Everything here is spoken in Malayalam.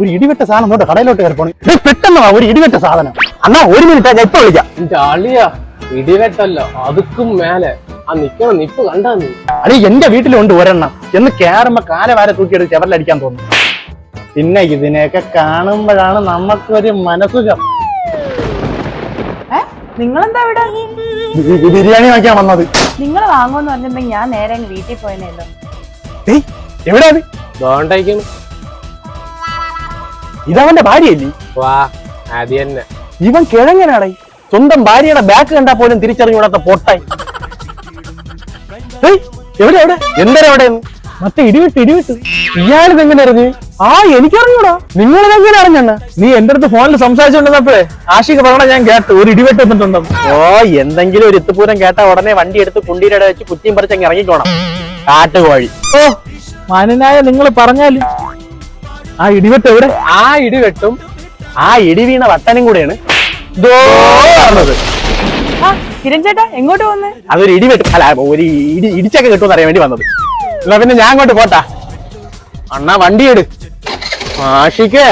ഒരു ഇടിവെട്ട സാധനം നോട്ട് കടയിലോട്ട് കയറി പോണേ. പെട്ടെന്ന് ഒരു ഇടിവെട്ട സാധനം. അണ്ണാ 1 മിനിറ്റ് ഞാൻ ഇപ്പൊ വിളിക്കാം. അളിയ ഇടിവെട്ടല്ലോ അതുക്കും മേലെ ആ നിക്കണ നിപ്പ് കണ്ടാ നീ. അടി എന്റെ വീട്ടിലുണ്ട് ഒരെണ്ണം. എന്ന് കേറുമ്പോ കാലവാര തൂക്കിയെടുത്ത് ചെവറിലടിക്കാൻ തോന്നുന്നു. പിന്നെ ഇതിനെയൊക്കെ കാണുമ്പോഴാണ് നമുക്കൊരു മനസുഖം. നിങ്ങളെന്താ ഇവിടെ? ബിരിയാണി വാങ്ങിക്കാൻ വന്നത്. നിങ്ങൾ വാങ്ങുമെന്ന് പറഞ്ഞിട്ടുണ്ടെങ്കിൽ ഞാൻ നേരെ അങ്ങ് വീട്ടിൽ പോയനല്ലോ. എവിടെയാ ദോണ്ടയ്ക്കുന്നു? ഇതവന്റെ ഭാര്യയല്ലേ? വാ അത് തന്നെ. ഇവൻ കിഴങ്ങനാടേ. സ്വന്തം ഭാര്യയുടെ ബാക്ക് കണ്ടാ പോലും തിരിച്ചറിഞ്ഞൂടാത്ത പൊട്ടായി. എവിടെ എവിടെ എന്തരെവിടെയെന്ന്? മറ്റേ ഇടിവിട്ട് ഇയാളിതെങ്ങനെ അറിഞ്ഞു? എനിക്കറിഞ്ഞൂടാ. നിങ്ങളിതെങ്ങനെ അറിഞ്ഞണ്ണ? നീ എന്റെ അടുത്ത് ഫോണിൽ സംസാരിച്ചോണ്ടിരുന്നപ്പോഴേ ആഷിക പറഞ്ഞ ഞാൻ കേട്ടു ഒരു ഇടിവെട്ട് വന്നിട്ടുണ്ടെന്ന്. എന്തെങ്കിലും ഒരു എത്തുപൂരം കേട്ടാ ഉടനെ വണ്ടി എടുത്ത് കുണ്ടീരടെ വെച്ച് കുറ്റിയും പറിച്ചങ്ങ് ഇറങ്ങിക്കോണം. കാട്ടുകോഴി. മാനനായ നിങ്ങൾ പറഞ്ഞാലും ആ ഇടിവെട്ട് എവിടെ? ആ ഇടിവെട്ടും ആ ഇടി വീണ വട്ടനും കൂടെയാണ് കിരൺ ചേട്ടാ എങ്ങോട്ട് വന്നേ? അതൊരു ഇടിവെട്ട് അല്ല ഒരു ഇടിച്ചൊക്കെ കിട്ടുമെന്ന് അറിയാൻ വേണ്ടി വന്നത്. എന്നാ പിന്നെ ഞാൻ അങ്ങോട്ട് പോട്ടാ. അണ്ണാ വണ്ടി എടു. ആഷിക്കേ